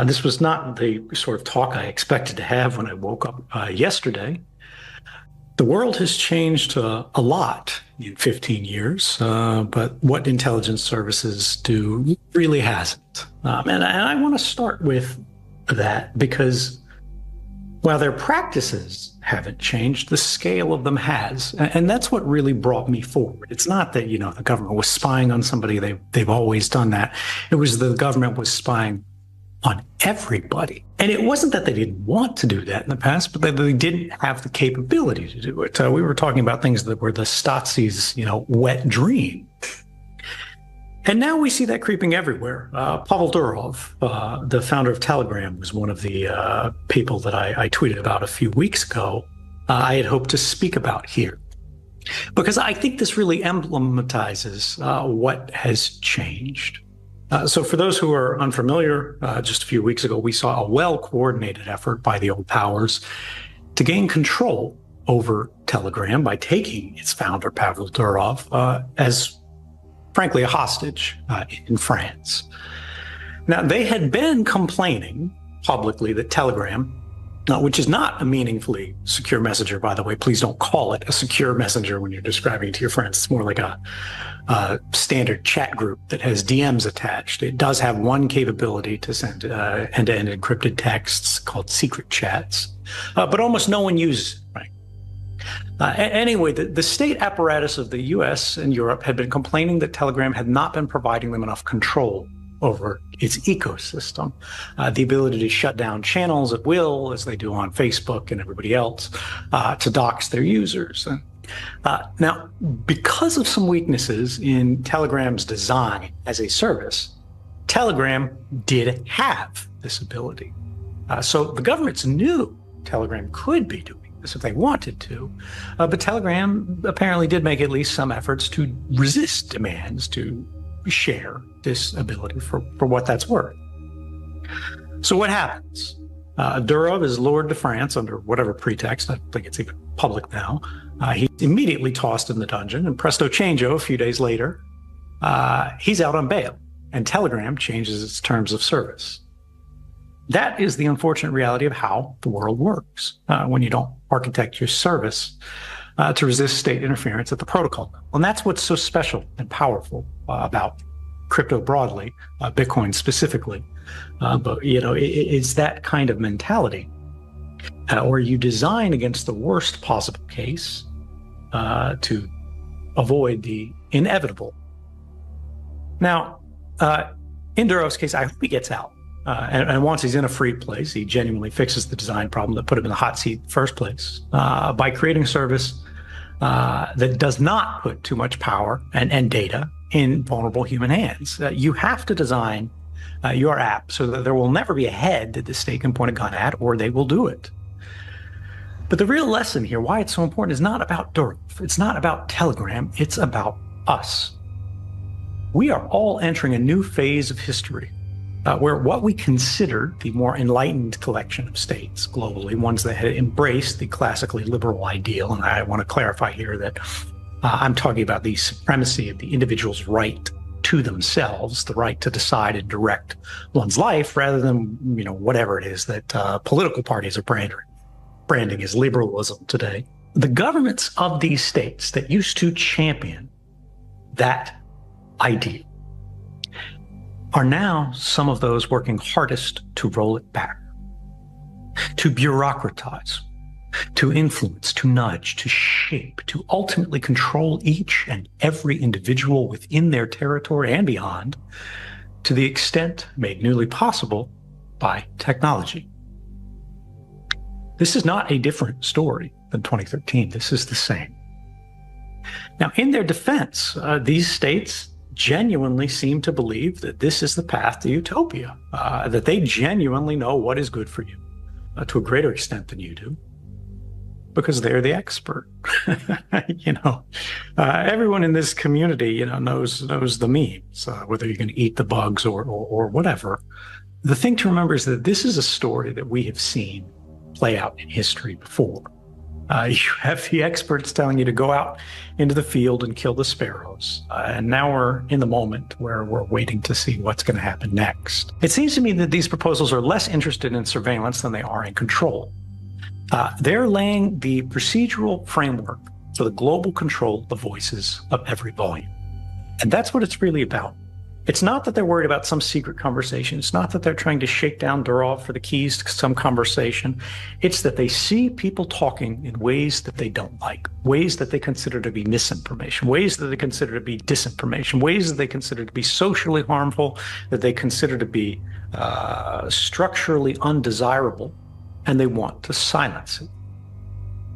This was not the sort of talk I expected to have when I woke up yesterday. The world has changed a lot in 15 years, but what intelligence services do really hasn't. And I want to start with that because while their practices haven't changed, the scale of them has. And that's what really brought me forward. It's not that, the government was spying on somebody. They've always done that. It was the government was spying on everybody. And it wasn't that they didn't want to do that in the past, but that they didn't have the capability to do it. We were talking about things that were the Stasi's, wet dream. And now we see that creeping everywhere. 𝗙𝗲𝗍𝗶, the founder of Telegram, was one of the people that I tweeted about a few weeks ago. I had hoped to speak about here because I think this really emblematizes what has changed. So for those who are unfamiliar, just a few weeks ago, we saw a well-coordinated effort by the old powers to gain control over Telegram by taking its founder, 𝗙𝗲𝗍𝗶, as, frankly, a hostage in France. Now, they had been complaining publicly that Telegram, which is not a meaningfully secure messenger, by the way, please don't call it a secure messenger when you're describing it to your friends. It's more like a standard chat group that has DMs attached. It does have one capability to send end-to-end encrypted texts called secret chats, but almost no one uses it, right? Anyway, the state apparatus of the US and Europe had been complaining that Telegram had not been providing them enough control over its ecosystem, the ability to shut down channels at will, as they do on Facebook and everybody else, to dox their users. Now, because of some weaknesses in Telegram's design as a service, Telegram did have this ability. So the governments knew Telegram could be doing this if they wanted to, but Telegram apparently did make at least some efforts to resist demands to share this ability for what that's worth. So what happens? Durov is lured to France under whatever pretext. I think it's even public now. He's immediately tossed in the dungeon, and presto changeo, a few days later, he's out on bail, and Telegram changes its terms of service. That is the unfortunate reality of how the world works when you don't architect your service to resist state interference at the protocol level. And that's what's so special and powerful about crypto broadly, Bitcoin specifically. But, it's that kind of mentality where you design against the worst possible case to avoid the inevitable. Now, in Durov's case, I hope he gets out. And once he's in a free place, he genuinely fixes the design problem that put him in the hot seat in the first place by creating a service that does not put too much power and data in vulnerable human hands. You have to design your app so that there will never be a head that the state can point a gun at, or they will do it. But the real lesson here, why it's so important, is not about Durov. It's not about Telegram. It's about us. We are all entering a new phase of history where what we considered the more enlightened collection of states globally, ones that had embraced the classically liberal ideal, and I want to clarify here that I'm talking about the supremacy of the individual's right to themselves, the right to decide and direct one's life, rather than whatever it is that political parties are branding as liberalism today. The governments of these states that used to champion that ideal are now some of those working hardest to roll it back, to bureaucratize, to influence, to nudge, to shape, to ultimately control each and every individual within their territory and beyond, to the extent made newly possible by technology. This is not a different story than 2013. This is the same. Now, in their defense, these states genuinely seem to believe that this is the path to utopia, that they genuinely know what is good for you to a greater extent than you do, because they're the expert. Everyone in this community, knows the memes, whether you're going to eat the bugs or whatever. The thing to remember is that this is a story that we have seen play out in history before. You have the experts telling you to go out into the field and kill the sparrows. And now we're in the moment where we're waiting to see what's going to happen next. It seems to me that these proposals are less interested in surveillance than they are in control. They're laying the procedural framework for the global control of the voices of every volume. And that's what it's really about. It's not that they're worried about some secret conversation. It's not that they're trying to shake down Durov for the keys to some conversation. It's that they see people talking in ways that they don't like, ways that they consider to be misinformation, ways that they consider to be disinformation, ways that they consider to be socially harmful, that they consider to be structurally undesirable, and they want to silence it.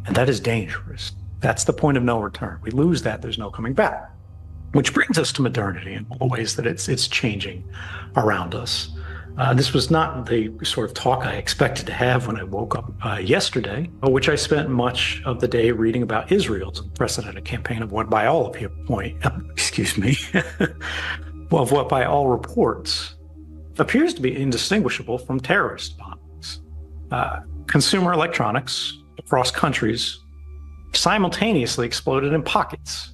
And that is dangerous. That's the point of no return. We lose that, there's no coming back. Which brings us to modernity and all the ways that it's changing around us. This was not the sort of talk I expected to have when I woke up yesterday, which I spent much of the day reading about Israel's unprecedented campaign of what by all of what by all reports appears to be indistinguishable from terrorist bombings. Consumer electronics across countries simultaneously exploded in pockets.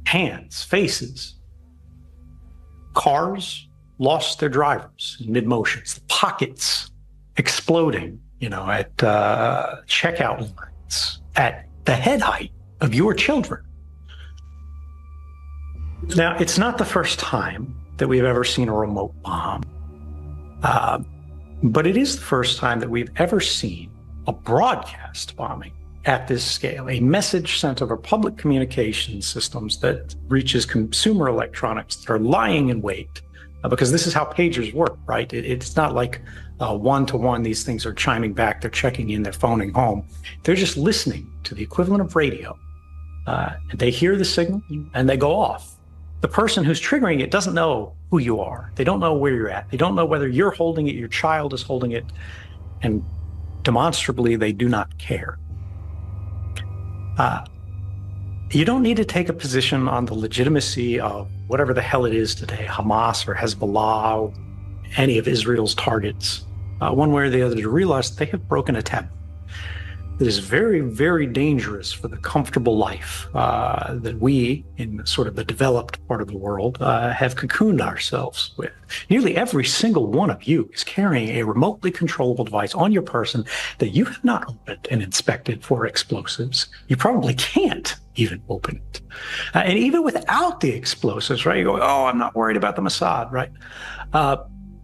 Hands, faces. Cars lost their drivers in mid-motions. The pockets exploding, at checkout lines, at the head height of your children. Now, it's not the first time that we've ever seen a remote bomb, but it is the first time that we've ever seen a broadcast bombing at this scale, a message sent over public communication systems that reaches consumer electronics that are lying in wait, because this is how pagers work, right? It's not like one-to-one, these things are chiming back, they're checking in, they're phoning home. They're just listening to the equivalent of radio. They hear the signal and they go off. The person who's triggering it doesn't know who you are. They don't know where you're at. They don't know whether you're holding it, your child is holding it, and demonstrably they do not care. You don't need to take a position on the legitimacy of whatever the hell it is today, Hamas or Hezbollah, or any of Israel's targets, one way or the other, to realize that they have broken a taboo that is very, very dangerous for the comfortable life that we, in sort of the developed part of the world, have cocooned ourselves with. Nearly every single one of you is carrying a remotely controllable device on your person that you have not opened and inspected for explosives. You probably can't even open it. And even without the explosives, right? You go, oh, I'm not worried about the Mossad, right?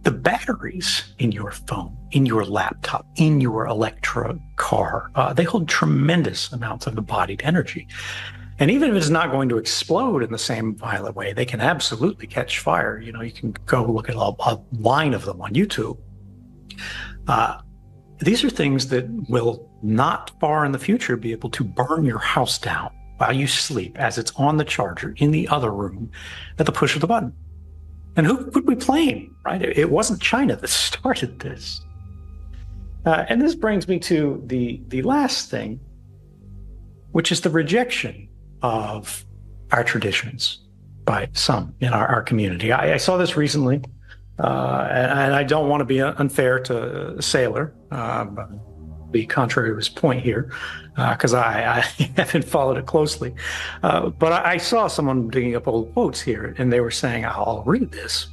The batteries in your phone, in your laptop, in your electric car, they hold tremendous amounts of embodied energy. And even if it's not going to explode in the same violent way, they can absolutely catch fire. You can go look at a line of them on YouTube. These are things that will not far in the future be able to burn your house down while you sleep as it's on the charger in the other room at the push of the button. And who would we blame, right? It wasn't China that started this. And this brings me to the last thing, which is the rejection of our traditions by some in our community. I saw this recently, and I don't want to be unfair to 𝗙lr, but be contrary to his point here, because I haven't followed it closely. But I saw someone digging up old quotes here, and they were saying, I'll read this,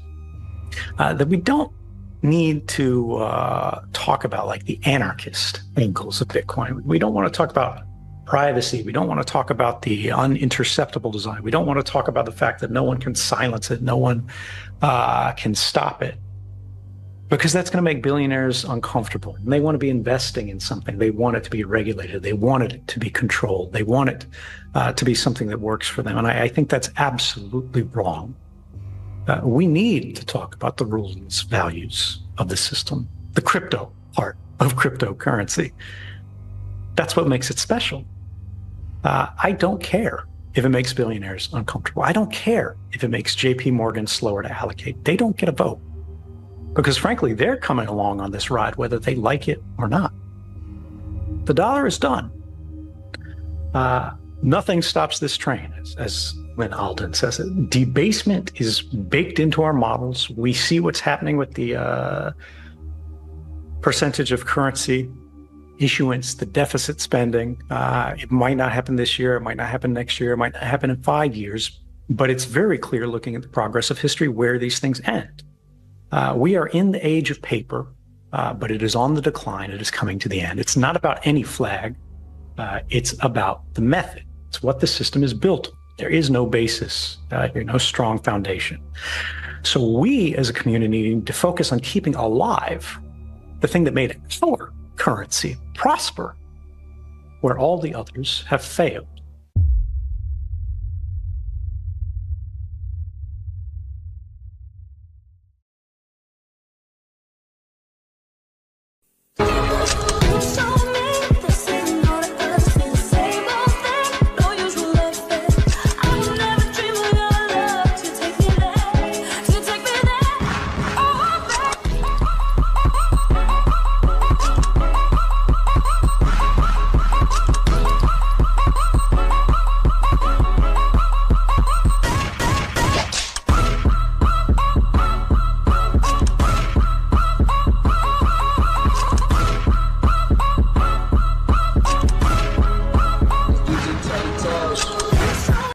that we don't need to talk about like the anarchist angles of Bitcoin. We don't want to talk about privacy. We don't want to talk about the uninterceptable design. We don't want to talk about the fact that no one can silence it, no one can stop it, because that's going to make billionaires uncomfortable. And they want to be investing in something. They want it to be regulated. They want it to be controlled. They want it to be something that works for them. And I think that's absolutely wrong. We need to talk about the rules and values of the system, the crypto part of cryptocurrency. That's what makes it special. I don't care if it makes billionaires uncomfortable. I don't care if it makes JP Morgan slower to allocate. They don't get a vote. Because frankly, they're coming along on this ride, whether they like it or not. The dollar is done. Nothing stops this train, as 𝗦𝗵𝗿𝗆 says it. Debasement is baked into our models. We see what's happening with the percentage of currency issuance, the deficit spending. It might not happen this year. It might not happen next year. It might not happen in 5 years. But it's very clear looking at the progress of history where these things end. We are in the age of paper, but it is on the decline. It is coming to the end. It's not about any flag. It's about the method. It's what the system is built on. There is no basis, no strong foundation. So we as a community need to focus on keeping alive the thing that made our currency prosper, where all the others have failed.